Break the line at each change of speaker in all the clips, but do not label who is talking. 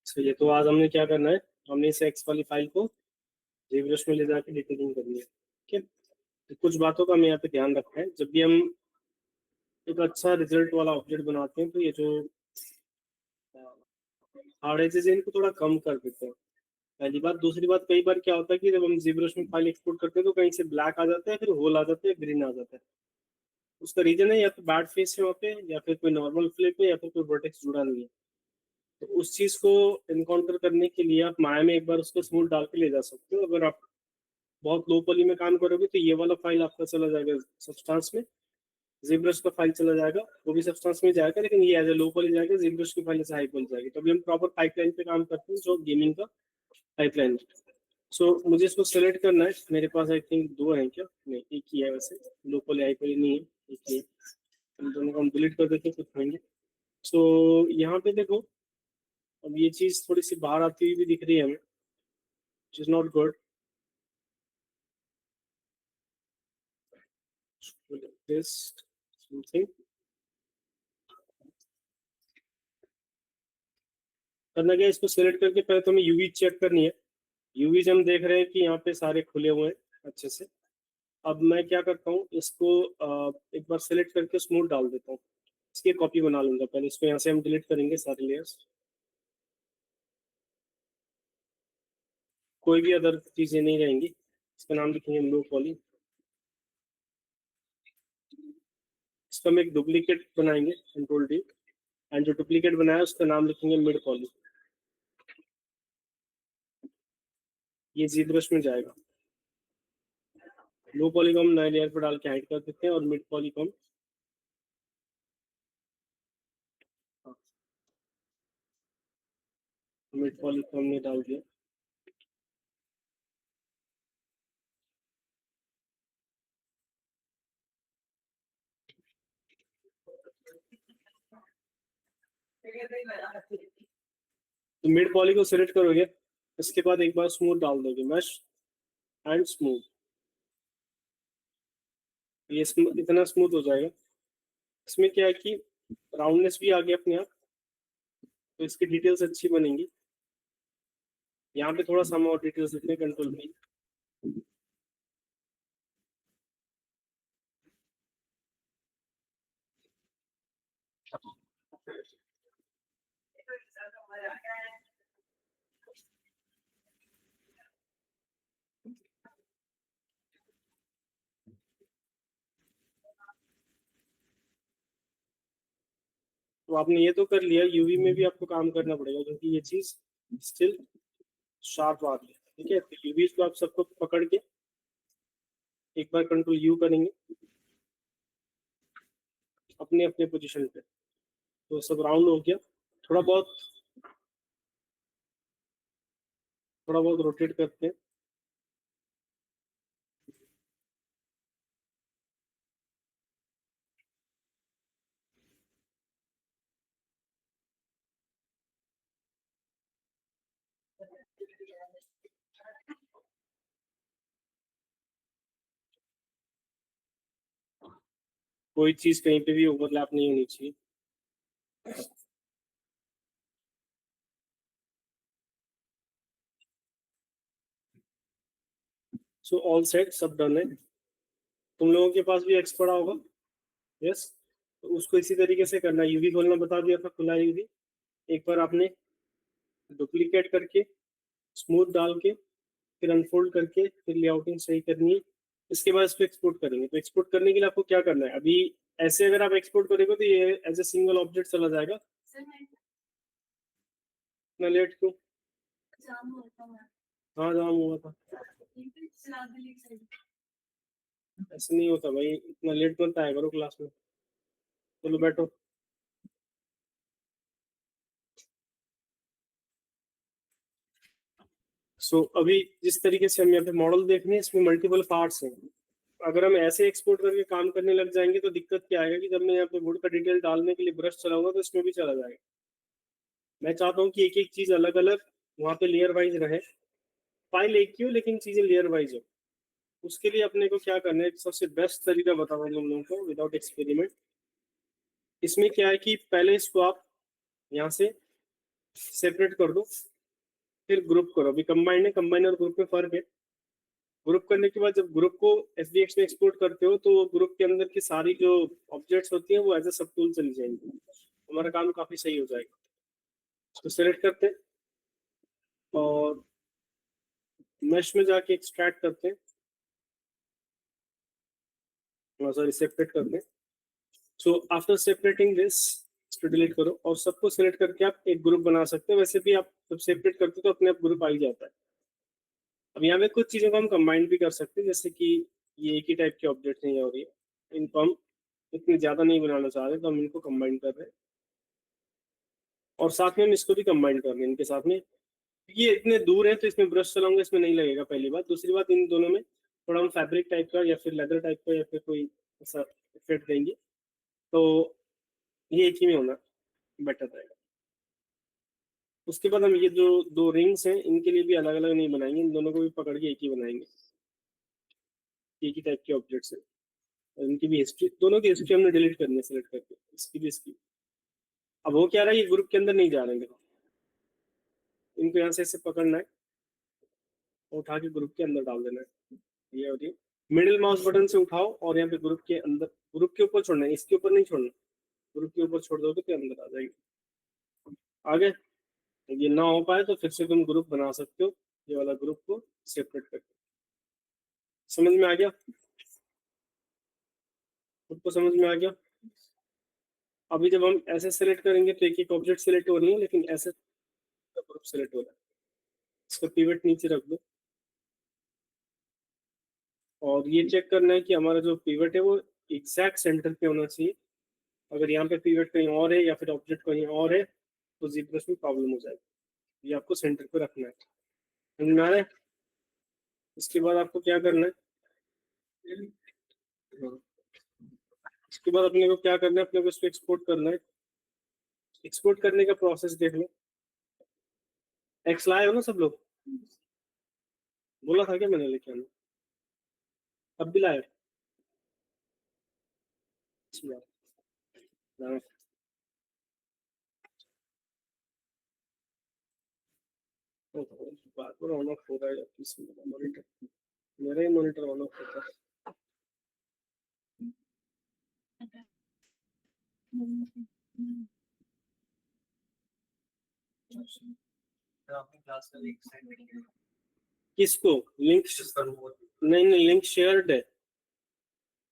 ये तो आज हमने क्या करना है, हमने इस एक्स वाली फाइल को जीब्रश में ले जाके डिटेलिंग करनी है। ठीक है, तो कुछ बातों का हमें यहाँ पे ध्यान रखना है। जब भी हम एक अच्छा रिजल्ट वाला ऑब्जेक्ट बनाते हैं तो ये जो हार्ड एजेस है इनको थोड़ा कम कर देते हैं, पहली बात। दूसरी बात, कई बार क्या होता है कि जब हम जीब्रश में फाइल एक्सपोर्ट करते हैं तो कहीं से ब्लैक आ जाता है, फिर होल आ जाता है, ग्रीन आ जाता है। उसका रीजन है या तो बैड फेस है वहाँ पे, या फिर कोई नॉर्मल फ्लिप है, या फिर कोई वर्टेक्स जुड़ा नहीं है। तो उस चीज को इनकाउंटर करने के लिए आप माया में एक बार उसको स्मूथ डाल के ले जा सकते हो। अगर आप बहुत लो पॉली में काम करोगे तो ये वाला फाइल आपका चला जाएगा सब्सटेंस में, जीब्रश का फाइल चला जाएगा, वो भी सब्सटेंस में जाएगा, लेकिन ये एज ए लो पॉली जाएगा, जीब्रश की फाइल से हाई पॉली जाएगी। तो अभी हम प्रॉपर पाइपलाइन पे काम करते हैं जो गेमिंग का पाइपलाइन। सो मुझे इसको सेलेक्ट करना है। मेरे पास आई थिंक दो है, क्या नहीं एक ही है वैसे, लो पॉली हाई पॉली नहीं है, एक ही है। हम दोनों को हम डिलीट कर देते हैं, कुछ होंगे। सो यहाँ पे देखो, अब ये चीज थोड़ी सी बाहर आती हुई भी दिख रही है हमें, which is not good. This something करना क्या है, इसको सिलेक्ट करके पहले तो हमें यूवी चेक करनी है। यूवी हम देख रहे हैं कि यहाँ पे सारे खुले हुए हैं अच्छे से। अब मैं क्या करता हूँ, इसको एक बार सिलेक्ट करके स्मूथ डाल देता हूँ। इसकी कॉपी बना लूंगा पहले, इसको यहाँ से हम डिलीट करेंगे सारे लेयर्स, कोई भी अदर चीजें नहीं रहेंगी। इसका नाम लिखेंगे लो पॉली। इसका हम एक डुप्लीकेट बनाएंगे, कंट्रोल डी, एंड जो डुप्लीकेट बनाया उसका नाम लिखेंगे मिड पॉली। ये जी ब्रश में जाएगा। लो पॉली को हम नए लेयर पर डाल के हाइड कर देते हैं, और मिड पॉली को हम मिड पॉली को हमने डाल दिया। तो मिड पॉली को सिलेक्ट करोगे, इसके बाद एक बार स्मूथ डाल दोगे, मैश एंड स्मूथ। ये इतना स्मूथ हो जाएगा। इसमें क्या है कि राउंडनेस भी आ गया अपने आप, तो इसकी डिटेल्स अच्छी बनेंगी। यहाँ पे थोड़ा सा हम और डिटेल्स लिखते हैं, कंट्रोल भी। तो आपने ये तो कर लिया, यूवी में भी आपको काम करना पड़ेगा क्योंकि ये चीज स्टिल शार्प आ रही है। ठीक है, तो यूवी को आप सबको पकड़ के एक बार कंट्रोल यू करेंगे अपने अपने पोजीशन पे, तो सब राउंड हो गया। थोड़ा बहुत थोड़ा बहुत रोटेट करते हैं। कोई चीज कहीं पे भी ओवरलैप नहीं होनी चाहिए। सो ऑल सेट, सब डन है। तुम लोगों के पास भी एक्स पड़ा होगा, यस। तो उसको इसी तरीके से करना है। यूवी खोलना बता दिया था, खुला यूवी। एक बार आपने डुप्लीकेट करके स्मूथ डाल के फिर अनफोल्ड करके फिर लेआउटिंग सही करनी है। इसके बाद इसको एक्सपोर्ट करेंगे। तो एक्सपोर्ट करने के लिए आपको क्या करना है, अभी ऐसे अगर आप एक्सपोर्ट करेंगे तो ये एज ए सिंगल ऑब्जेक्ट चला जाएगा। इतना लेट क्यों?
जाम हुआ था।
हाँ जाम हुआ था। ऐसे नहीं होता भाई, इतना लेट मत आया करो क्लास में। चलो बैठो। अभी जिस तरीके से हम यहाँ पे मॉडल देख रहे हैं, इसमें मल्टीपल पार्ट्स हैं। अगर हम ऐसे एक्सपोर्ट करके काम करने लग जाएंगे तो दिक्कत क्या आएगा कि जब मैं यहाँ पे वुड का डिटेल डालने के लिए ब्रश चलाऊंगा तो इसमें भी चला जाएगा। मैं चाहता हूँ कि एक एक चीज अलग अलग वहां पे लेयर वाइज रहे। फाइल एक ही हो लेकिन चीजें लेयर वाइज हो। उसके लिए अपने को क्या करना है, सबसे बेस्ट तरीका बताऊँ तुम लोगों को विदाउट एक्सपेरिमेंट। इसमें क्या है कि पहले इसको आप यहाँ से सेपरेट कर दो, फिर ग्रुप करो। अभी कंबाइंड है, कंबाइंड और ग्रुप में फर्क है। ग्रुप करने के बाद जब ग्रुप को एसवीएक्स में एक्सपोर्ट करते हो तो वो ग्रुप के अंदर की सारी जो ऑब्जेक्ट्स होती हैं वो एज ए सब टूल चली जाएंगी। हमारा काम काफी सही हो जाएगा। इसको सेलेक्ट करते हैं और मेश में जाके एक्सट्रैक्ट करते हैं, सॉरी सेपरेट करते हैं। सो आफ्टर सेपरेटिंग दिस, इसको डिलीट करो और सबको सेलेक्ट करके आप एक ग्रुप बना सकते हो। वैसे भी आप जब सेपरेट करते हो तो अपने आप ग्रुप आ ही जाता है। अब यहाँ पे कुछ चीजों को हम कंबाइन भी कर सकते हैं, जैसे कि ये एक ही टाइप के ऑब्जेक्ट नहीं हो रही है, इनको हम इतनी ज्यादा नहीं बनाना चाह रहे तो हम इनको कंबाइन कर रहे हैं और साथ में हम इसको भी कंबाइन कर रहे हैं इनके साथ में। ये इतने दूर है तो इसमें ब्रश चलाऊंगा इसमें नहीं लगेगा, पहली बात। दूसरी बात, इन दोनों में थोड़ा हम फैब्रिक टाइप का या फिर लेदर टाइप का या फिर कोई ऐसा इफेक्ट देंगे तो ये एक ही में होना बेटर रहेगा। उसके बाद हम ये जो दो रिंग्स हैं इनके लिए भी अलग अलग नहीं बनाएंगे, इन दोनों को भी पकड़ के एक ही बनाएंगे। एक ही टाइप के ऑब्जेक्ट्स हैं और इनकी भी हिस्ट्री, दोनों की हिस्ट्री हमने डिलीट करनी है सेलेक्ट करके, इसकी भी इसकी। अब वो क्या रहा है, ये ग्रुप के अंदर नहीं जा रहे हैं, देखो इनको यहाँ से ऐसे पकड़ना है और उठा के ग्रुप के अंदर डाल देना है। ये और ये मिडिल माउस बटन से उठाओ और यहाँ पे ग्रुप के अंदर, ग्रुप के ऊपर छोड़ना है, इसके ऊपर नहीं छोड़ना। ग्रुप के ऊपर छोड़ दोगे तो अंदर आ जाएगी। आगे ये ना हो पाए तो फिर से तुम ग्रुप बना सकते हो, ये वाला ग्रुप को सेपरेट करके। समझ में आ गया? खुद को समझ में आ गया? अभी जब हम ऐसे सेलेक्ट करेंगे तो एक एक ऑब्जेक्ट सेलेक्ट हो रही है, लेकिन ऐसे ग्रुप सेलेक्ट हो रहा है। इसका पिवट नीचे रख दो और ये चेक करना है कि हमारा जो पिवट है वो एग्जैक्ट सेंटर पे होना चाहिए। अगर यहाँ पे पिवट कहीं और है या फिर ऑब्जेक्ट कहीं और है तो ZBrush में प्रॉब्लम हो जाएगी। ये आपको सेंटर पे रखना है। समझ में आ रहा है? इसके बाद आपको क्या करना है, हाँ, इसके बाद अपने को क्या करना है, अपने को इसको एक्सपोर्ट करना है। एक्सपोर्ट करने का प्रोसेस देख लो। एक्स लाए हो ना सब लोग? बोला था क्या मैंने लेके आना? अब भी लाए? अच्छी बात। हाँ, बार बार ऑन ऑफ हो रहा है या किसी मेरा मॉनिटर, मेरा ही मॉनिटर ऑन ऑफ होता है। किसको लिंक? नहीं नहीं, लिंक शेयर्ड है।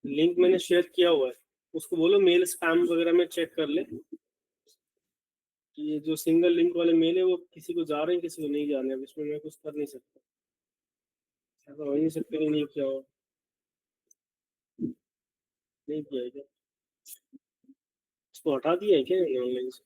लिंक मैंने शेयर किया हुआ है। उसको बोलो मेल स्पैम वगैरह में चेक कर ले कि ये जो सिंगल लिंक वाले मेल है वो किसी को जा रहे हैं किसी को नहीं जा रहे हैं। अब इसमें मैं कुछ कर नहीं सकता, ऐसा हो ही नहीं सकता कि नहीं किया हो। नहीं किया है क्या? इसको हटा दिया है क्या ऑनलाइन से?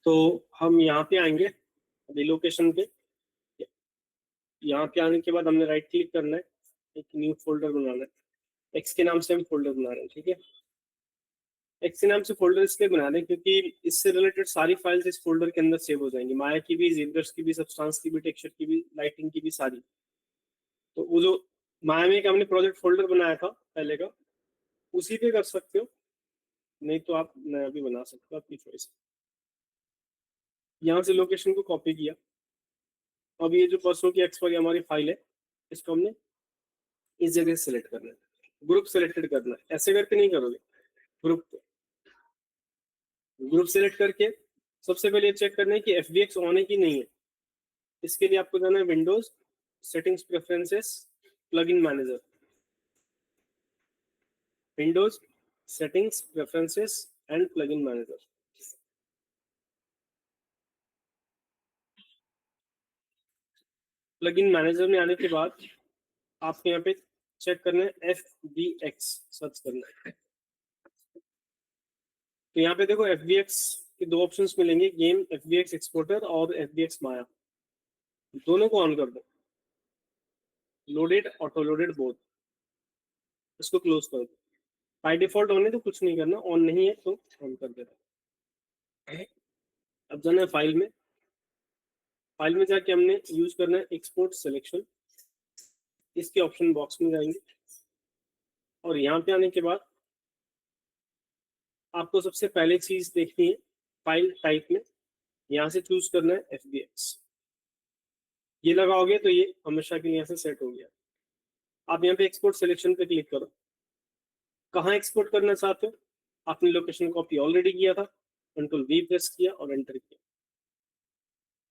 तो हम यहाँ पे आएंगे अभी लोकेशन पे। यहाँ पे आने के बाद हमने राइट क्लिक करना है, एक न्यू फोल्डर बनाना है। एक्स के नाम से हम फोल्डर बना रहे हैं, ठीक है। एक्स नाम से फोल्डर इसलिए बना रहे हैं क्योंकि इससे रिलेटेड सारी फाइल्स इस फोल्डर के अंदर सेव हो जाएंगी, माया की भी, ZBrush की भी, सब्सटेंस की भी, टेक्सचर की भी, लाइटिंग की भी, सारी। तो वो जो माया में एक हमने प्रोजेक्ट फोल्डर बनाया था पहले का, उसी पे कर सकते हो, नहीं तो आप नया भी बना सकते हो, आपकी चॉइस। यहाँ से लोकेशन को कॉपी किया। अब ये जो परसों की एक्स वाली हमारी फाइल है, इसको हमने इस जगह सेलेक्ट करना है, ग्रुप सेलेक्टेड करना है। ऐसे करके नहीं करोगे, ग्रुप सेलेक्ट करके सबसे पहले चेक करना है कि FBX ऑन है कि नहीं है। इसके लिए आपको जाना है Windows, settings, preferences, plugin manager. Windows, settings, preferences and plugin manager. Plugin manager में आने के बाद आपको यहाँ पे चेक करना है FBX, सर्च करना है। तो यहाँ पे देखो FBX के दो ऑप्शंस मिलेंगे, गेम FBX एक्सपोर्टर और FBX माया। दोनों को ऑन कर दो, लोडेड, ऑटो लोडेड, बोथ। इसको क्लोज कर दो। बाय डिफॉल्ट ऑन है तो कुछ नहीं करना, ऑन नहीं है तो ऑन कर देना। अब जाना है फाइल में। फाइल में जाके हमने यूज करना है एक्सपोर्ट सिलेक्शन। इसके ऑप्शन बॉक्स में जाएंगे और यहाँ पे आने के बाद आपको सबसे पहले चीज देखनी है फाइल टाइप में, यहाँ से चूज करना है FBX। ये लगाओगे तो ये हमेशा के लिए यहाँ से सेट हो गया। आप यहाँ पे एक्सपोर्ट सिलेक्शन पे क्लिक करो। कहाँ एक्सपोर्ट करना चाहते हो? आपने लोकेशन कॉपी ऑलरेडी किया था, कंट्रोल V प्रेस किया और एंटर किया।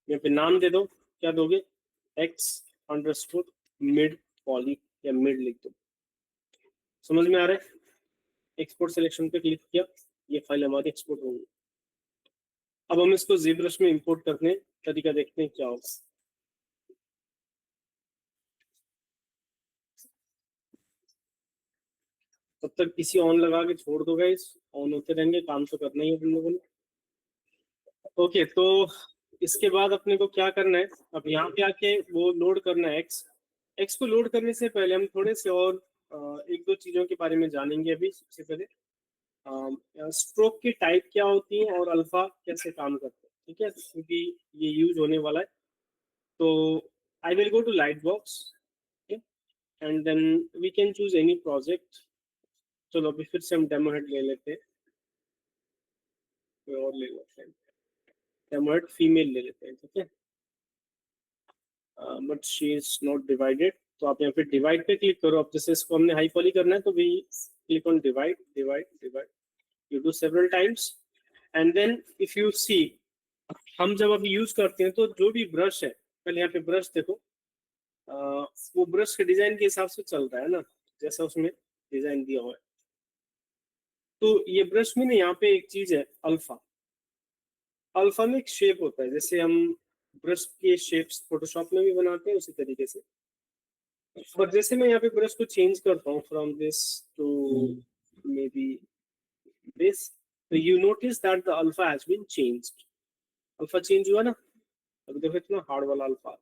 यहाँ पे नाम दे दो, क्या दोगे? X_ मिड पॉली या मिड लिख दो। समझ में आ रहा है? एक्सपोर्ट सिलेक्शन पे क्लिक किया, ये फाइल हमारी एक्सपोर्ट होगी। अब हम इसको ZBrush में इंपोर्ट करने तरीका देखते हैं क्या होगा। तब तक पीसी ऑन लगा के छोड़ दो गाइस, ऑन होते रहेंगे, काम तो करना ही है अपन लोगों ने। ओके, तो इसके बाद अपने को क्या करना है, अब यहाँ पे आके वो लोड करना है एक्स को। लोड करने से पहले हम थोड़े से और एक दो चीजों के बारे में जानेंगे। अभी सबसे पहले स्ट्रोक की टाइप क्या होती है और अल्फा कैसे काम करते हैं, ठीक है, क्योंकि ये यूज होने वाला है। तो I will go to light box and then we can choose any project. चलो अभी फिर से हम डेमो हेड ले लेते हैं, कोई और ले लेते हैं, डेमो हेड फीमेल ले लेते हैं, ठीक है, but she is not divided. तो आप यहाँ पे डिवाइड पे क्लिक करो। अब जैसे इसको हमने हाई पॉली करना है तो we click on divide, divide, divide. You do several times and then if you see, हम जब अभी यूज करते हैं तो जो भी ब्रश है, पहले यहाँ पे ब्रश देखो, वो ब्रश के डिजाइन के हिसाब से चल रहा है ना, जैसा उसमें डिजाइन दिया हुआ है। तो ये ब्रश में ना यहाँ पे एक चीज है अल्फा। अल्फा में एक शेप होता है, जैसे हम ब्रश के शेप्स फोटोशॉप में भी बनाते हैं उसी तरीके से। और जैसे मैं यहाँ पे ब्रश को चेंज करता हूँ from this to maybe this, तो you notice that the alpha has been changed. Alpha change हुआ ना। अब देखो इतना हार्ड वाला अल्फा,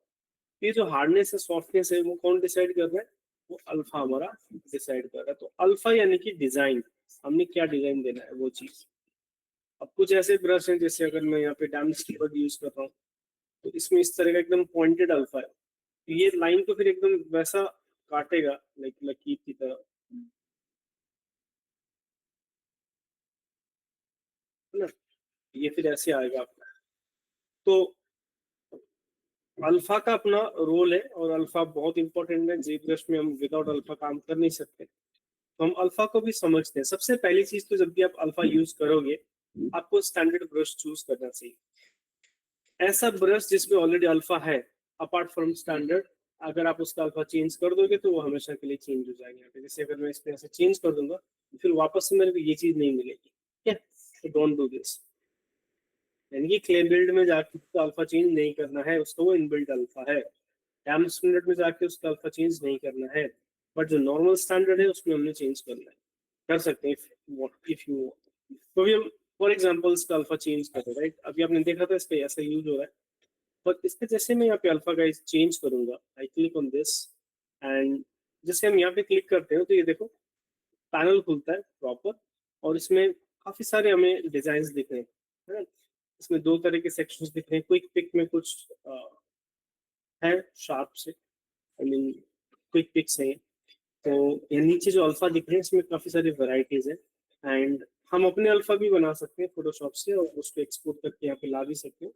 ये जो हार्डनेस है, सॉफ्टनेस है, वो कौन डिसाइड कर रहा है? वो अल्फा हमारा डिसाइड कर रहा है। तो अल्फा यानी कि डिजाइन, हमने क्या डिजाइन देना है वो चीज। अब कुछ ऐसे ब्रश हैं, जैसे अगर मैं यहाँ पे डायमंड कीवर्ड यूज कर रहा हूँ तो इसमें इस तरह का एकदम पॉइंटेड अल्फा है, तो ये लाइन को फिर एकदम वैसा काटेगा, लाइक लकीर की तरह, है ना। ये फिर ऐसे आएगा आपका। तो अल्फा का अपना रोल है और अल्फा बहुत इंपॉर्टेंट है। ZBrush में हम विदाउट अल्फा काम कर नहीं सकते, तो हम अल्फा को भी समझते हैं। सबसे पहली चीज तो जब भी आप अल्फा यूज करोगे, आपको स्टैंडर्ड ब्रश चूज करना चाहिए, ऐसा ब्रश जिसमें ऑलरेडी अल्फा है, अपार्ट फ्रॉम स्टैंडर्ड। अगर आप उसका अल्फा चेंज कर दोगे तो वो हमेशा के लिए चेंज हो जाएगा। यहाँ पे जैसे अगर मैं इसमें ऐसे चेंज कर दूंगा तो फिर वापस से मेरे को ये चीज नहीं मिलेगी, ठीक है। तो डोंट डू दिस, यानी कि क्ले बिल्ड में जाके उसका अल्फा चेंज नहीं करना है, उसका वो इनबिल्ट अल्फा है। डैम स्टैंडर्ड में जाके उसका अल्फा चेंज नहीं करना है, बट जो नॉर्मल स्टैंडर्ड है उसमें हमने चेंज करना है, कर सकते हैं इफ यू। तो भी हम फॉर एग्जांपल इसका अल्फा चेंज कर रहे हैं, राइट। अभी आपने देखा था इस पे ऐसा यूज हो रहा है, पर इसके जैसे मैं यहाँ पे अल्फा का चेंज करूंगा, I click on this and जैसे हम यहाँ पे क्लिक करते हैं तो ये देखो पैनल खुलता है प्रॉपर, और इसमें काफी सारे हमें डिजाइन दिख रहे हैं, है ना। इसमें दो तरह के सेक्शंस दिख रहे हैं। क्विक पिक में कुछ है शार्प से, आई मीन क्विक पिक्स है। तो ये नीचे जो अल्फा दिख रहे हैं इसमें काफी सारी वैरायटीज है। एंड हम अपने अल्फा भी बना सकते हैं फोटोशॉप से, और उसको एक्सपोर्ट करके यहाँ पे ला भी सकते हैं।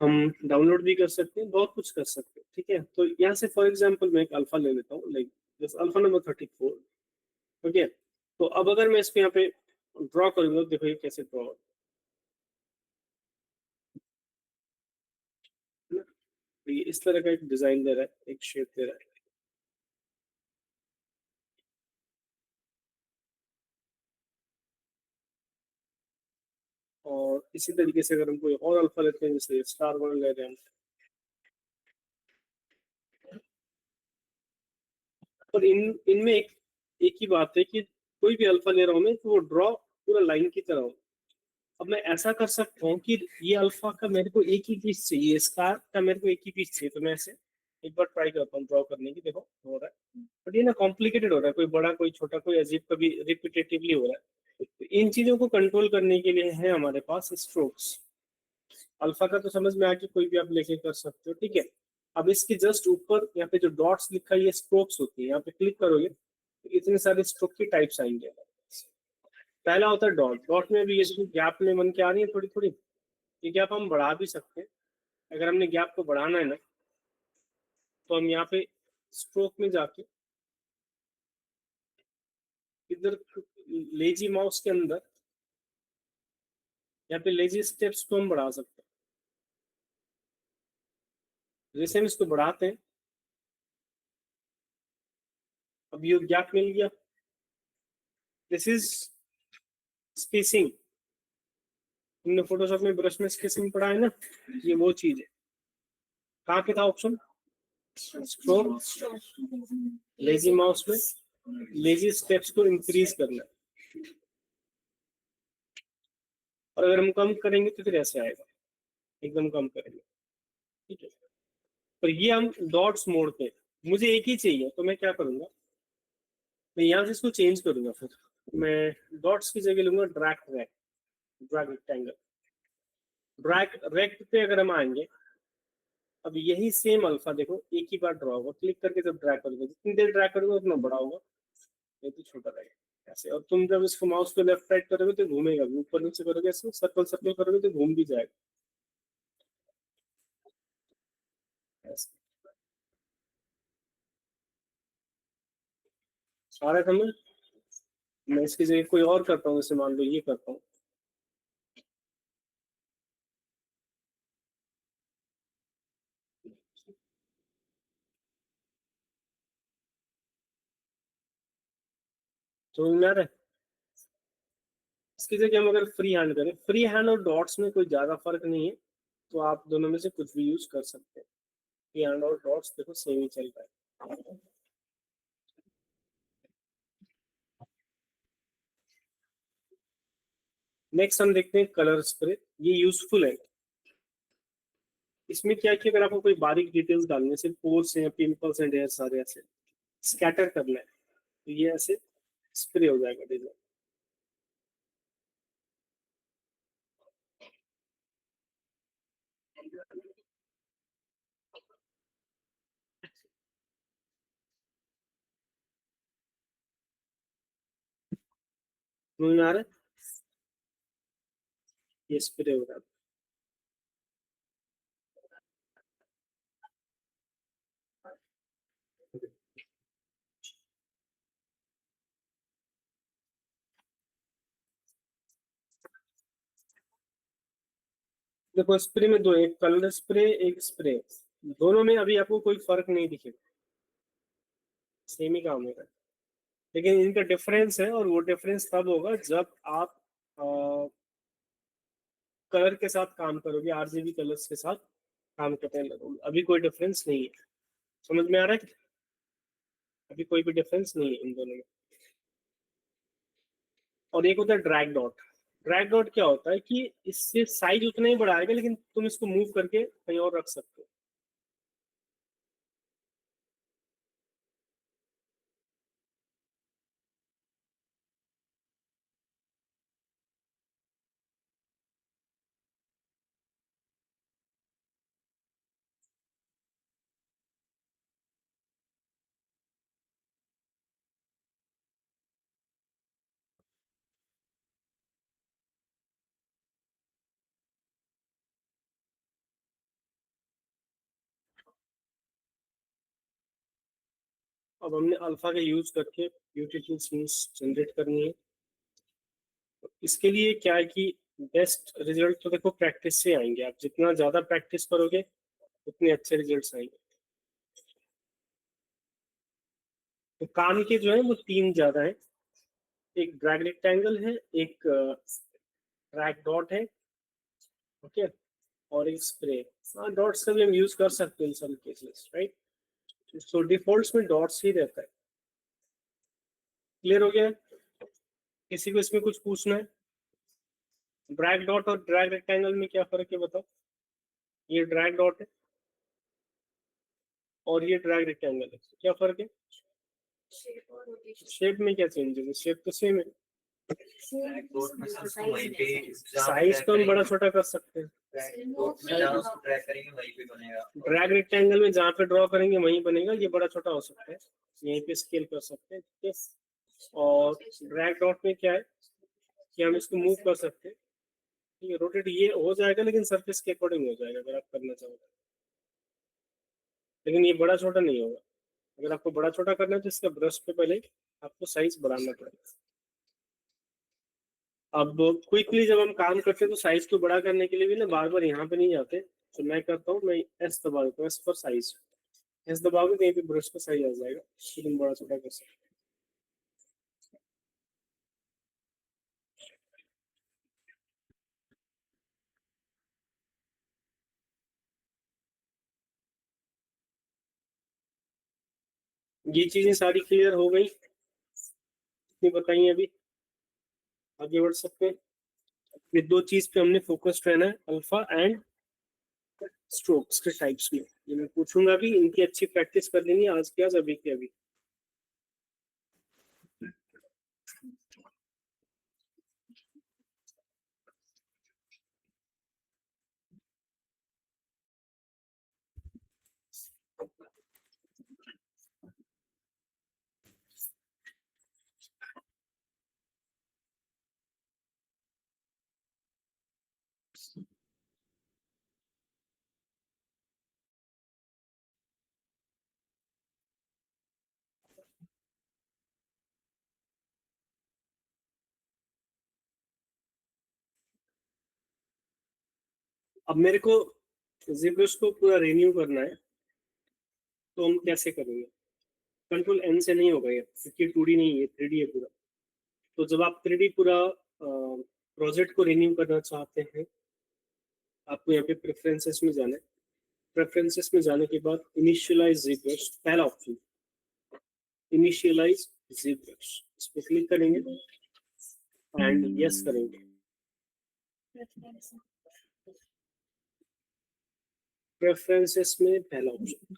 हम डाउनलोड भी कर सकते हैं, बहुत कुछ कर सकते हैं, ठीक है। तो यहाँ से फॉर एग्जांपल मैं एक अल्फा ले लेता हूँ, लाइक जैसे अल्फा नंबर 34। ओके, तो अब अगर मैं इसको यहाँ पे ड्रॉ करूंगा, तो देखो ये कैसे ड्रॉ है ना। तो ये इस तरह का एक डिजाइन दे रहा है, एक शेप दे रहा है। और इसी तरीके से अगर हम कोई और अल्फा लेते हैं, जैसे स्टार वन ले रहे हैं, और इनमें एक ही बात है कि कोई भी अल्फा ले रहा हूं मैं, तो वो ड्रॉ पूरा लाइन की तरह हो। अब मैं ऐसा कर सकता हूँ कि ये अल्फा का मेरे को एक ही पीस चाहिए, स्टार का मेरे को एक ही पीस चाहिए, तो मैं ऐसे एक बार ट्राई करता हूँ ड्रॉ करने की। देखो हो रहा है, बट ये ना कॉम्प्लिकेटेड हो रहा है, कोई बड़ा कोई छोटा कोई अजीब, कभी रिपीटेटिवली हो रहा है। तो इन चीजों को कंट्रोल करने के लिए है हमारे पास स्ट्रोक्स। अल्फा का तो समझ में आ कि कोई भी आप लेके कर सकते हो, ठीक है। अब इसके जस्ट ऊपर यहाँ पे जो डॉट्स लिखा है ये स्ट्रोक्स होती है, यहाँ पे क्लिक करोगे तो इतने सारे स्ट्रोक की टाइप्स आएंगे। पहला होता है डॉट। डॉट में भी ये जो गैप में बन के आ रही है थोड़ी थोड़ी, ये गैप हम बढ़ा भी सकते हैं। अगर हमने गैप को बढ़ाना है ना, तो हम यहाँ पे स्ट्रोक में जाके इधर लेजी माउस के अंदर यहाँ पे लेजी स्टेप्स को हम बढ़ा सकते हैं। जैसे हम इसको बढ़ाते हैं, अब ये गैप मिल गया। This is spacing. हमने फोटोशॉप में ब्रश में स्पेसिंग पढ़ा है ना, ये वो चीज है। कहाँ पे था ऑप्शन? स्ट्रोक, लेजी माउस में लेजी स्टेप्स को इंक्रीज करना है। और अगर हम कम करेंगे तो फिर ऐसे आएगा, एकदम कम करेंगे, ठीक है। पर ये हम डॉट्स मोड पे, मुझे एक ही चाहिए, तो मैं क्या करूंगा, मैं यहाँ से इसको चेंज करूंगा। फिर मैं डॉट्स की जगह लूंगा drag rect, drag rectangle. Drag rect पे अगर हम आएंगे, अब यही सेम अल्फा देखो एक ही बार ड्रॉ होगा। क्लिक करके जब ड्रैग करोगे, जितनी देर ड्रैग करोगे उतना बड़ा होगा, नहीं तो छोटा रहेगा ऐसे। और तुम जब इसको माउस पे लेफ्ट राइट करोगे तो घूमेगा भी, ऊपर नीचे करोगे इसको सर्कल सर्कल करोगे तो घूम भी जाएगा ऐसे। सारा समझ। मैं इसकी जगह कोई और करता हूँ, जैसे मान लो ये करता हूँ। समझ में आ रहा है? इसकी जगह हम अगर फ्री हैंड करें, फ्री हैंड और डॉट्स में कोई ज्यादा फर्क नहीं है, तो आप दोनों में से कुछ भी यूज कर सकते हैं। फ्री हैंड और डॉट्स देखो सेम ही चल रहा है। नेक्स्ट हम देखते हैं कलर स्प्रे। ये यूजफुल है। इसमें क्या है कि अगर आपको कोई बारीक डिटेल्स डालने है, सिर्फ पोर्स हैं, पिंपल्स हैं, ढेर सारे ऐसे स्कैटर करना है, तो ये ऐसे स्प्रे हो जाएगा डिजाइन। समझ में आ रहा है? ये स्प्रे हो रहा है। देखो स्प्रे में दो, एक कलर स्प्रे एक स्प्रे, दोनों में अभी आपको कोई फर्क नहीं दिखेगा, सेम ही काम होगा। लेकिन इनका डिफरेंस है, और वो डिफरेंस तब होगा जब आप कलर के साथ काम करोगे, आरजीबी कलर्स के साथ काम करने लगोगे। अभी कोई डिफरेंस नहीं है। समझ में आ रहा है? अभी कोई भी डिफरेंस नहीं है इन दोनों में। और एक होता है ड्रैग डॉट। ड्रैग डॉट क्या होता है कि इससे साइज उतना ही बढ़ाएगा, लेकिन तुम इसको मूव करके कहीं और रख सकते हो। अब हमने अल्फा का यूज करके ब्यूटीफुल सीन्स जनरेट करनी है। इसके लिए क्या है कि बेस्ट रिजल्ट तो देखो प्रैक्टिस से आएंगे। आप जितना ज्यादा प्रैक्टिस करोगे उतने अच्छे रिजल्ट्स आएंगे। तो काम के जो है वो 3 ज्यादा है। एक ड्रैग रेक्टेंगल है, एक ड्रैग डॉट है, ओके, और एक स्प्रे। हाँ, डॉट्स का भी हम यूज कर सकते हैं इन सम केसेस, राइट। सो डिफॉल्ट्स में डॉट्स ही रहता है। क्लियर हो गया है? किसी को इसमें कुछ पूछना है? ड्रैग डॉट और ड्रैग रेक्टेंगल में क्या फर्क है बताओ। ये ड्रैग डॉट है और ये ड्रैग रेक्टेंगल है, क्या फर्क है?
शेप और रोटेशन।
शेप में क्या चेंजेस है? शेप तो सेम है।
ड्रैग डॉट में सबको वहीं पे
साइज तो हम बड़ा छोटा कर सकते हैं।
ड्रैग करेंगे वहीं पे बनेगा।
ड्रैग रेक्टेंगल में जहाँ पे ड्रॉ करेंगे वहीं बनेगा। ये बड़ा छोटा हो सकता है, यहीं पे स्केल कर सकते हैं, ठीक है। और ड्रैग डॉट में क्या है कि हम इसको मूव कर सकते हैं, ठीक है। रोटेट ये हो जाएगा लेकिन सरफेस के अकॉर्डिंग हो जाएगा अगर आप करना चाहो तो। लेकिन ये बड़ा छोटा नहीं होगा। अगर आपको बड़ा छोटा करना है तो इसका ब्रश पे पहले आपको साइज बढ़ाना पड़ेगा। अब क्विकली जब हम काम करते हैं तो साइज को बड़ा करने के लिए भी ना बार बार यहाँ पे नहीं जाते। तो मैं करता हूँ, मैं एस दबा देता हूँ, एस फॉर साइज। एस दबाओगे कहीं पे ब्रश का साइज आ जाएगा, फिर हम बड़ा छोटा कर सकते हैं। ये चीजें सारी क्लियर हो गई, इतनी बताइए। अभी आगे बढ़ सकते हैं। ये 2 चीज पे हमने फोकस्ड रहना है, अल्फा एंड स्ट्रोक्स के टाइप्स में। ये मैं पूछूंगा भी, इनकी अच्छी प्रैक्टिस कर लेनी है आज के आज, अभी के अभी। अब मेरे को ZBrush को पूरा रिन्यू करना है, तो हम कैसे करेंगे? कंट्रोल एन से नहीं होगा ये, क्योंकि 2D नहीं है, 3D है पूरा। तो जब आप 3D पूरा प्रोजेक्ट को रिन्यू करना चाहते हैं, आपको यहाँ पे प्रेफरेंसेस में जाना है। प्रेफरेंसेस में जाने के बाद इनिशियलाइज ZBrush, पहला ऑप्शन इनिशियलाइज ZBrush, इस पर क्लिक करेंगे एंड यस करेंगे। प्रेफरेंसेस में पहला ऑप्शन,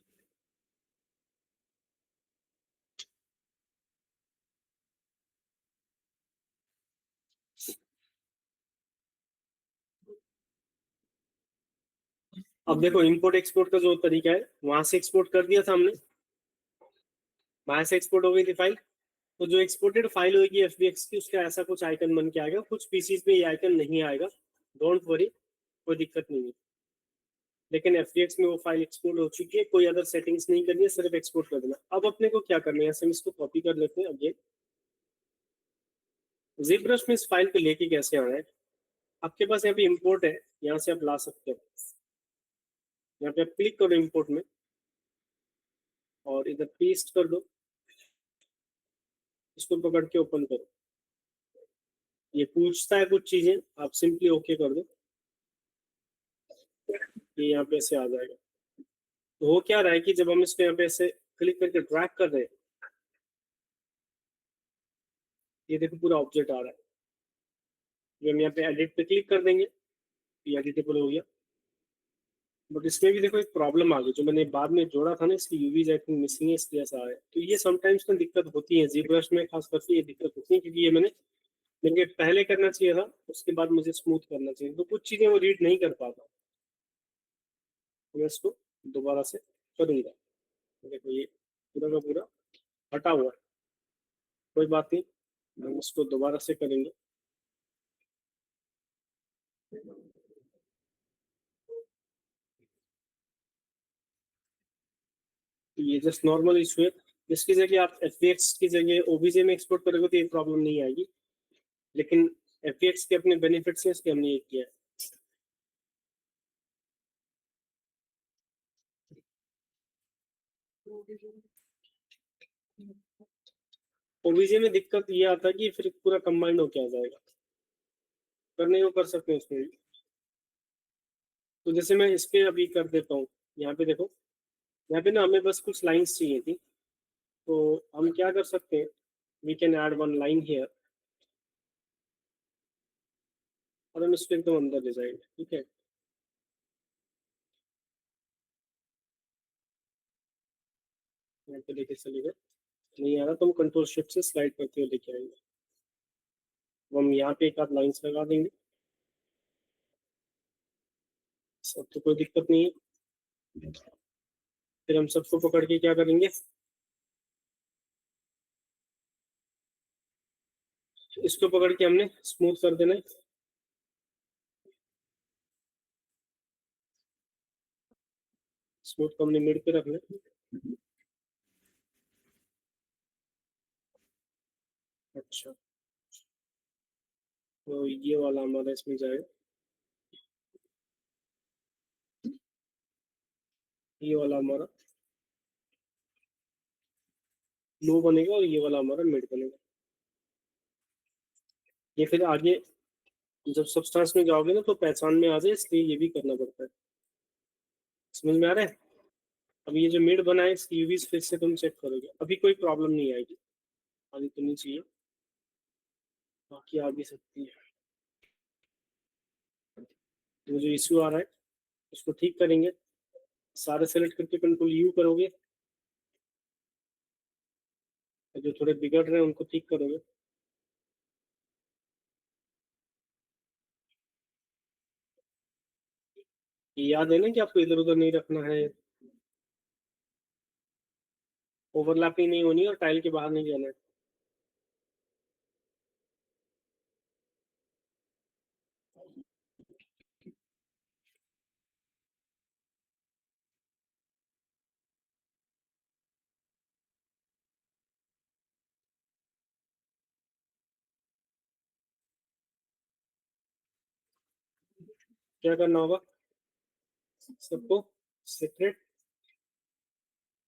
अब देखो इंपोर्ट एक्सपोर्ट का जो तरीका है, वहां से एक्सपोर्ट कर दिया था हमने, वहां से एक्सपोर्ट हो गई थी फाइल। तो जो एक्सपोर्टेड फाइल होगी FBX की, उसका ऐसा कुछ आइकन बन के आएगा। कुछ पीसीज में ये आइकन नहीं आएगा, डोंट वरी, कोई दिक्कत नहीं है। लेकिन FBX में वो फाइल एक्सपोर्ट हो चुकी है, कोई अदर सेटिंग्स नहीं करनी है, सिर्फ एक्सपोर्ट कर देना। अब अपने को क्या करना है, हम इसको कॉपी कर लेते हैं। अगेन ZBrush में इस फाइल को लेके कैसे आना है, आपके पास यहाँ पे इंपोर्ट है, यहाँ से आप ला सकते हो। यहाँ पे आप क्लिक करो इंपोर्ट में और इधर पेस्ट कर दो, इसको पकड़ के ओपन करो। ये पूछता है कुछ चीजें, आप सिंपली ओके कर दो, ये यहाँ पे ऐसे आ जाएगा। तो हो क्या रहा है कि जब हम इसको यहाँ पे ऐसे क्लिक करके ड्रैग कर रहे हैं, ये देखो पूरा ऑब्जेक्ट आ रहा है। जब हम यहाँ पे एडिट पे क्लिक कर देंगे, ये एडिटेबल हो गया। बट इसमें भी देखो एक प्रॉब्लम आ गई, जो मैंने बाद में जोड़ा था ना, इसकी यूवीज आई थिंक मिसिंग है, इसलिए ऐसा है। तो ये समटाइम्स में दिक्कत होती है ZBrush में, खास करके ये दिक्कत होती है, क्योंकि ये मेरे पहले करना चाहिए था, उसके बाद मुझे स्मूथ करना चाहिए, तो कुछ चीजें वो रीड नहीं कर पाता। तो मैं इसको दोबारा से करूंगा। देखो ये पूरा का पूरा हटा हुआ है, कोई बात नहीं, हम इसको दोबारा से करेंगे। तो ये जस्ट नॉर्मल इशू है, इसकी जगह आप एफवीएक्स की जगह ओबीजे में एक्सपोर्ट करोगे तो ये प्रॉब्लम नहीं आएगी, लेकिन एफवीएक्स के अपने बेनिफिट्स हैं, इसके हमने ये किया है। ओबीजे में दिक्कत ये आता है कि फिर पूरा कंबाइंड होके आ जाएगा, करने को कर सकते हैं उसमें भी। तो जैसे मैं इस पे अभी कर देता हूँ, यहाँ पे देखो, यहाँ पे ना हमें बस कुछ लाइंस चाहिए थी, तो हम क्या कर सकते हैं, we can add one line here और हम इसको एकदम अंदर ले जाएंगे, ठीक है। यहाँ पे लेके चले गए, नहीं आ रहा तो हम कंट्रोल शिफ्ट से स्लाइड करते हुए लेके आएंगे। तो हम यहाँ पे एक आध लाइन्स लगा देंगे, सब तो कोई दिक्कत नहीं है। फिर हम सबको पकड़ के क्या करेंगे, इसको पकड़ के हमने स्मूथ कर देना है। स्मूथ को हमने मिड पे रखना है। अच्छा, तो ये वाला हमारा इसमें जाएगा, ये वाला हमारा लो बनेगा और ये वाला हमारा मिड बनेगा। ये फिर आगे जब सब्सटेंस में जाओगे ना तो पहचान में आ जाए, इसलिए ये भी करना पड़ता है। समझ में आ रहा है? अब ये जो मिड बना है इसकी यूवीज फिर से तुम चेक करोगे, अभी कोई प्रॉब्लम नहीं आएगी, आगे तो नहीं चाहिए, बाकी आ भी सकती है। तो जो इश्यू आ रहा है उसको ठीक करेंगे, सारे सेलेक्ट करके कंट्रोल यू करोगे, जो थोड़े बिगड़ रहे हैं उनको ठीक करोगे। ये याद है ना कि आपको इधर उधर नहीं रखना है, ओवरलैपिंग नहीं होनी और टाइल के बाहर नहीं जाना है। क्या करना होगा, सबको सेपरेट,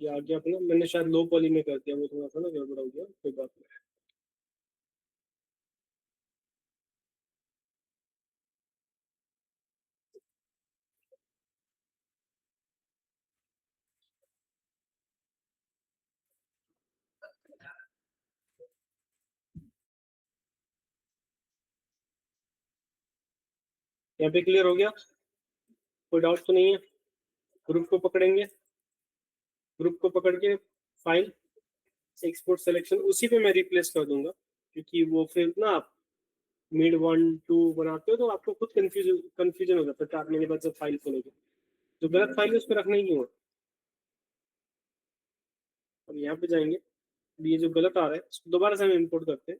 ये आ गया अपना, मैंने शायद लो पॉली में कर दिया, वो थोड़ा सा ना गड़बड़ हो गया, कोई बात नहीं। यहाँ पे क्लियर हो गया, कोई डाउट तो नहीं है। ग्रुप को पकड़ेंगे, ग्रुप को पकड़ के फाइल एक्सपोर्ट सिलेक्शन उसी पे मैं रिप्लेस कर दूंगा, क्योंकि वो फिर ना आप मिड 1 2 बनाते हो तो आपको खुद कंफ्यूजन हो जाता है 4 महीने बाद जब फाइल खोलोगे, जो गलत फाइल है उस पर रखना ही क्यों है। अब यहाँ पे जाएंगे, अब ये जो गलत आ रहा है इसको दोबारा से हम इम्पोर्ट करते हैं।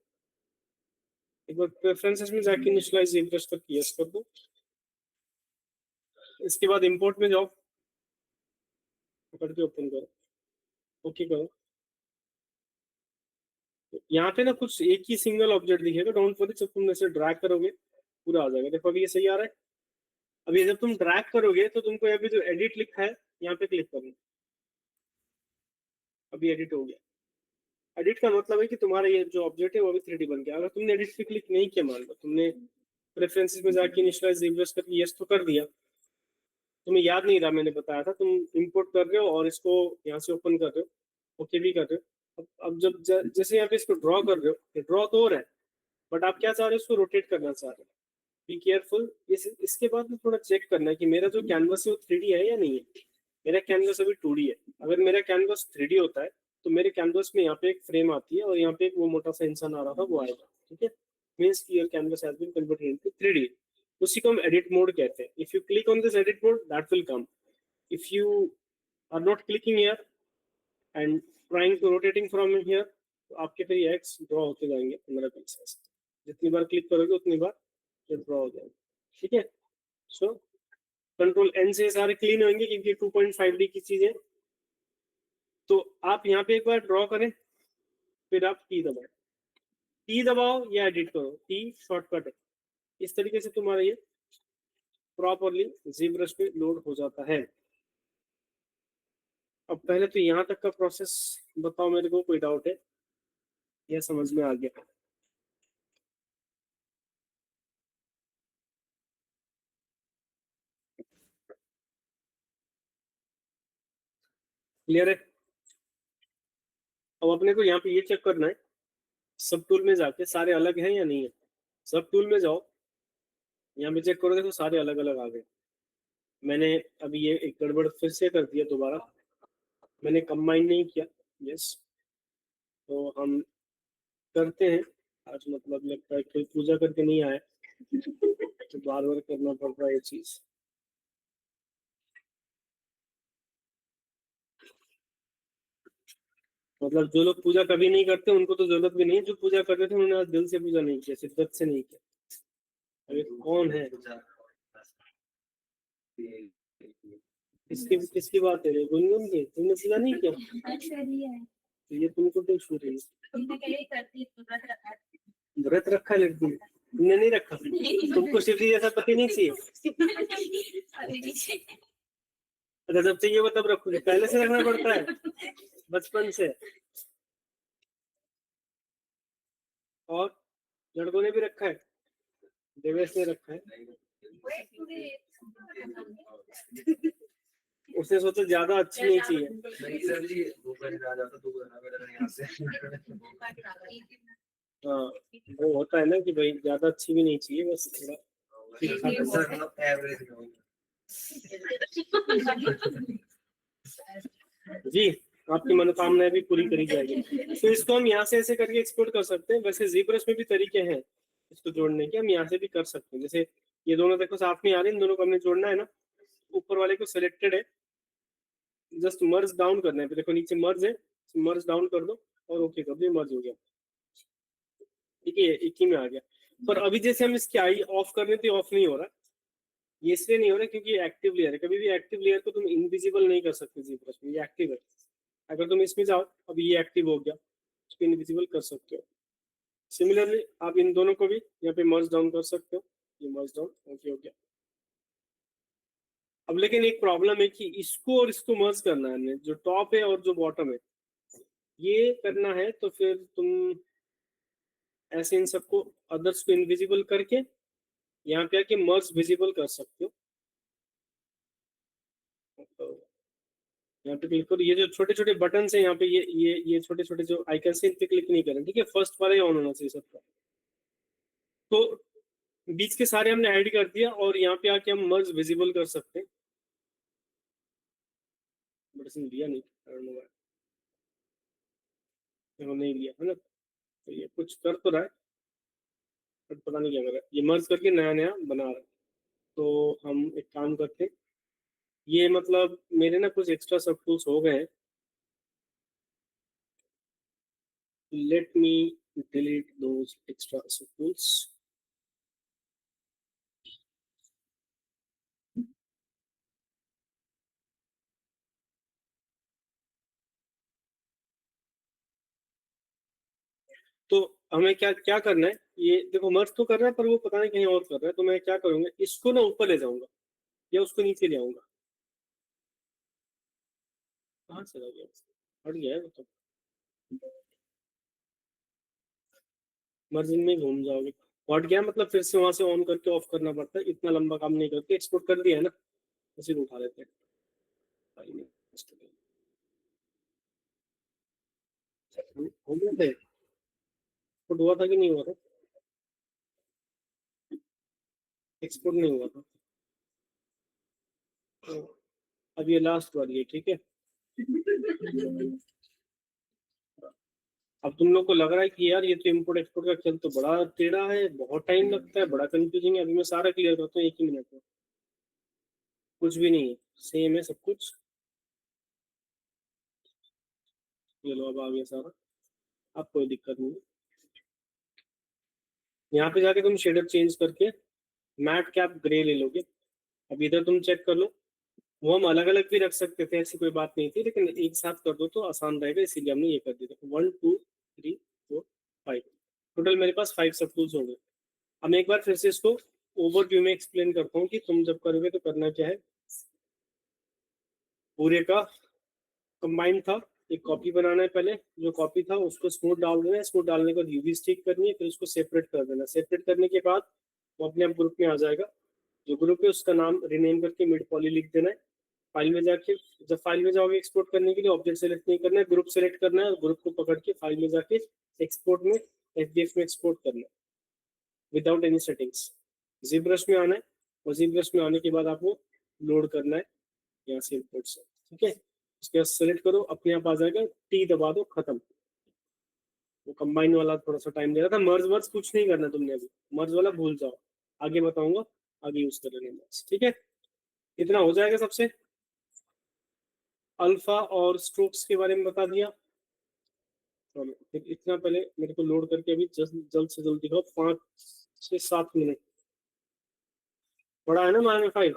एक बार प्रेफरेंसेस में जाके इनिशियलाइज इंप्रेस करके यस कर दो, इसके बाद इंपोर्ट में जाओ, पकड़ के ओपन करो, ओके करो। यहाँ पे ना कुछ एक ही सिंगल ऑब्जेक्ट दिखेगा, डोंट वरी, जब तुम ऐसे ड्रैग करोगे पूरा आ जाएगा। देखो अभी ये सही आ रहा है। अभी जब तुम ड्रैग करोगे तो तुमको यहाँ पे जो एडिट लिखा है यहाँ पे क्लिक करना, अभी एडिट हो गया। एडिट का मतलब है कि तुम्हारा ये जो ऑब्जेक्ट है वो अभी 3D बन गया। अगर तुमने एडिट पे क्लिक नहीं किया, मान लो तुमने प्रेफरेंसेस में जाके इनिशियलाइज रिवर्स करके यस तो कर दिया, तुम्हें याद नहीं रहा मैंने बताया था, तुम इंपोर्ट कर रहे हो और इसको यहाँ से ओपन कर रहे हो, ओके भी कर रहे हो। अब जब जैसे यहाँ पे इसको ड्रॉ कर रहे हो, ड्रॉ तो हो रहा है, बट आप क्या चाह रहे हो, इसको रोटेट करना चाह रहे हो। बी केयरफुल, इसके बाद में थोड़ा चेक करना है कि मेरा जो कैनवस है वो 3D है या नहीं है। मेरा कैनवस अभी 2D है, अगर मेरा कैनवस 3D होता है तो मेरे कैनवस में यहाँ पे एक फ्रेम आती है और यहाँ पे एक वो मोटा सा इंसान आ रहा था वो आएगा, ठीक है। मीन्स की your canvas has been converted into 3D। उसी को हम एडिट मोड कहते हैं। If you click on this edit mode that will come, if you are not clicking here and trying to rotating from here, तो आपके फिर ये x draw होते जाएंगे 15 पीसेस, जितनी बार क्लिक करोगे उतनी बार ये ड्रॉ हो जाएंगे, ठीक है। सो कंट्रोल एन से सारे क्लीन होंगे क्योंकि 2.5D की चीजें तो आप यहाँ पे एक बार ड्रॉ करें, फिर आप टी दबाओ, टी दबाओ या एडिट करो, टी शॉर्टकट है। इस तरीके से तुम्हारा ये प्रॉपरली ZBrush पे लोड हो जाता है। अब पहले तो यहाँ तक का प्रोसेस बताओ मेरे को, कोई डाउट है या समझ में आ गया? क्लियर है? अब अपने को यहाँ पे ये चेक करना है, सब टूल में जाके सारे अलग हैं या नहीं है। सब टूल में जाओ, यहाँ पे चेक करोगे तो सारे अलग अलग आ गए। मैंने अभी ये एक गड़बड़ फिर से कर दिया दोबारा, मैंने कंबाइन नहीं किया। यस, तो हम करते हैं आज, मतलब लगता है कोई पूजा करके नहीं आया तो बार बार करना पड़ रहा है ये चीज। मतलब जो लोग पूजा कभी नहीं करते उनको तो जरूरत भी नहीं है, जो पूजा करते थे उन्होंने आज दिल से पूजा नहीं किया, शिद्दत से नहीं किया। अरे कौन है, किसकी किसकी बात है? गुनगुन की? तुमने पूजा नहीं किया तो ये तुमको तो छू रही है। व्रत रखा है लड़की ने? तुमने नहीं रखा? तुमको शिव जी जैसा पति नहीं चाहिए? अच्छा, जब चाहिए वो तब रखोगे? पहले से रखना पड़ता है, बचपन से। और लड़कों ने भी रखा है, देवेश ने रखा है। उसने सोचा ज्यादा अच्छी नहीं चाहिए। हाँ, वो होता है ना कि भाई ज्यादा अच्छी भी नहीं चाहिए, बस थोड़ा ठीक ठाक एवरेज। जी, आपकी मनोकामनाएं भी पूरी करी जाएगी। तो इसको हम यहाँ से ऐसे करके एक्सपोर्ट कर सकते हैं। वैसे ZBrush में भी तरीके हैं इसको जोड़ने के, हम यहाँ से भी कर सकते हैं। जैसे ये दोनों देखो साथ में आ रहे हैं, इन दोनों को हमने जोड़ना है ना। ऊपर वाले को सिलेक्टेड है, जस्ट मर्ज डाउन करना है। देखो नीचे मर्ज है, मर्ज डाउन कर दो और ओके कर दो, मर्ज हो गया। ठीक है, एक ही में आ गया। पर अभी जैसे हम इसकी आई ऑफ कर रहे हैं तो ऑफ नहीं हो रहा। ये इसलिए नहीं हो रहा क्योंकि ये एक्टिव लेयर है। कभी भी एक्टिव लेयर को तुम इनविजिबल नहीं कर सकते ZBrush में, ये एक्टिव है। अगर तुम इसमें जाओ, अभी ये एक्टिव हो गया, इसको इनविजिबल कर सकते हो। सिमिलरली आप इन दोनों को भी यहाँ पे मर्ज डाउन कर सकते हो, ये मर्ज डाउन ओके हो गया। अब लेकिन एक प्रॉब्लम है कि इसको और इसको मर्ज करना है, जो टॉप है और जो बॉटम है, ये करना है। तो फिर तुम ऐसे इन सबको अदर्स को इनविजिबल करके यहाँ पे आके मर्ज विजिबल कर सकते हो। तो यहाँ पे क्लिक करो, ये जो छोटे छोटे बटन है यहाँ पे, ये छोटे छोटे जो आइकन से, इन पे क्लिक नहीं करना, ठीक है? फर्स्ट वाला ही ऑन होना चाहिए सबका। तो बीच के सारे हमने ऐड कर दिया और यहाँ पे आके हम मर्ज विजिबल कर सकते हैं। बट इसने लिया नहीं, नहीं लिया है ना, तो ये कुछ कर तो रहा है बट पता नहीं क्या कर रहा है। ये मर्ज करके नया नया बना रहा है। तो हम एक काम करते हैं, ये मतलब मेरे ना कुछ एक्स्ट्रा सब टूल्स हो गए हैं। Let me delete those extra सब टूल्स। तो हमें क्या क्या करना है, ये देखो मर्ज तो कर रहा है पर वो पता नहीं कहीं और कर रहा है। तो मैं क्या करूंगा, इसको ना ऊपर ले जाऊंगा या उसको नीचे ले आऊंगा। कहाँ चला गया? हट गया है वो तो। मर्जिंग में घूम जाओगे, हट गया मतलब फिर से वहां से ऑन करके ऑफ करना पड़ता है। इतना लंबा काम नहीं करते, एक्सपोर्ट कर दिया है ना, उसी को उठा लेते हैं। हो गया थे, एक्सपोर्ट हुआ था कि नहीं हुआ था? एक्सपोर्ट नहीं हुआ था। तो अब ये लास्ट वाली है, ठीक है? अब तुम लोग को लग रहा है कि यार ये तो इम्पोर्ट एक्सपोर्ट का खेल तो बड़ा टेढ़ा है, बहुत टाइम लगता है, बड़ा कंफ्यूजिंग है। अभी मैं सारा क्लियर करता हूँ एक ही मिनट में। कुछ भी नहीं है, सेम है सब कुछ। ये लो अब आ गया सारा, अब कोई दिक्कत नहीं है। यहाँ पे जाके तुम शेडर चेंज करके मैट कैप ग्रे ले लोगे। अब इधर तुम चेक कर लो, वो हम अलग अलग भी रख सकते थे, ऐसी कोई बात नहीं थी, लेकिन एक साथ कर दो तो आसान रहेगा, इसीलिए हमने ये कर दिया। 1 2 3 4 5, टोटल मेरे पास 5 सब टूल्स हो गए। अब मैं एक बार फिर से इसको ओवरव्यू में एक्सप्लेन करता हूँ कि तुम जब करोगे तो करना क्या है। पूरे का कंबाइंड था, एक कॉपी बनाना है पहले, जो कॉपी था उसको स्मूथ डाल देना है, स्मूथ डालने के बाद यूवी स्टिक करनी है, फिर उसको सेपरेट कर देना। सेपरेट करने के बाद वो अपने आप ग्रुप में आ जाएगा। जो ग्रुप है उसका नाम रिनेम करके मिड पॉली लिख देना है। फाइल में जाके, जब फाइल में जाओगे एक्सपोर्ट करने के लिए, ऑब्जेक्ट सेलेक्ट नहीं करना है, ग्रुप सेलेक्ट करना है, और ग्रुप को पकड़ के फाइल में जाके एक्सपोर्ट में एफडीएफ में एक्सपोर्ट करना है विदाउट एनी सेटिंग्स। ZBrush में आना है, और ZBrush में आने के बाद आपको लोड करना है यहाँ से इंपोर्ट से, ठीक है। उसके बाद सेलेक्ट करो, अपने आप आ जाएगा, टी दबा दो, खत्म। वो कंबाइन वाला थोड़ा सा टाइम ले रहा था। मर्ज वर्ज कुछ नहीं करना तुमने अभी, मर्ज वाला भूल जाओ, आगे बताऊंगा, आगे यूज कर लेना मर्ज, ठीक है। इतना हो जाएगा सबसे। अल्फा और स्ट्रोक्स के बारे में बता दिया। चलो फिर इतना पहले मेरे को लोड करके अभी जल्द से जल्द दिखाओ, 5 से 7 मिनट। बड़ा है ना माइनस 5।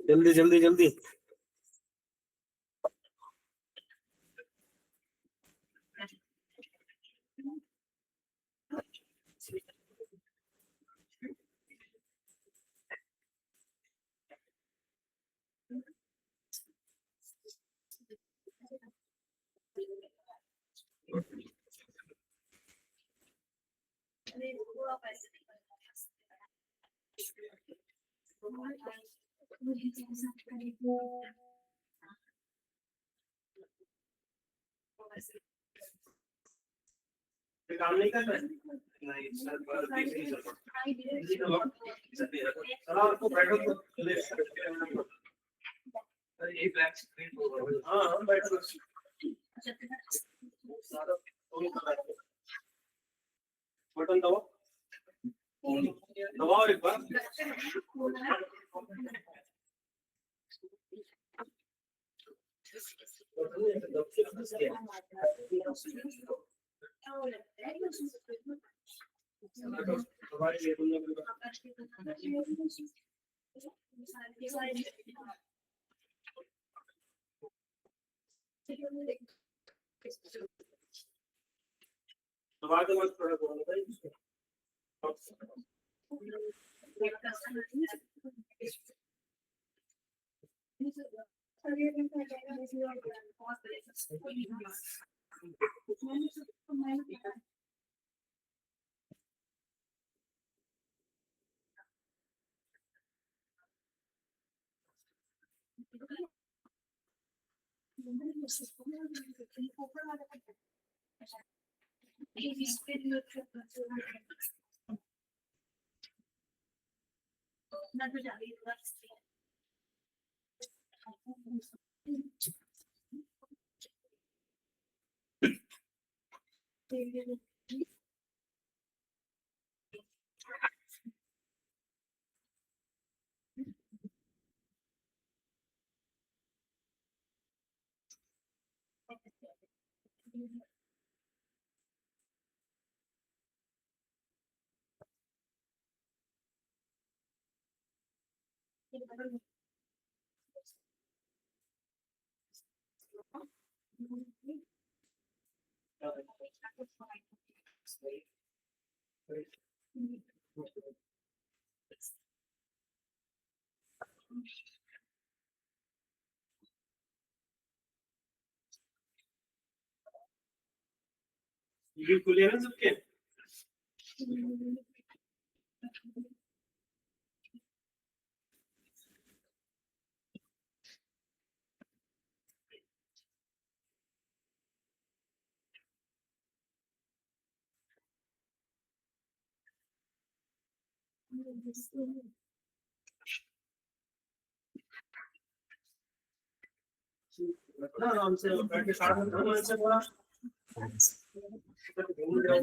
जल्दी जल्दी जल्दी। ये काम नहीं कर रहा है? नहीं सर, बस ऐसे ही चल रहा है। सर आपको बैठो तो सर ये ब्लैक स्क्रीन हाँ बैठो सारा बटन दबाओ दबाओ एक बार दबा के मत थोड़ा बोलना ये खुले हैं सबके ना आराम से बैठ के साथ में घूमने से थोड़ा घूम जाओ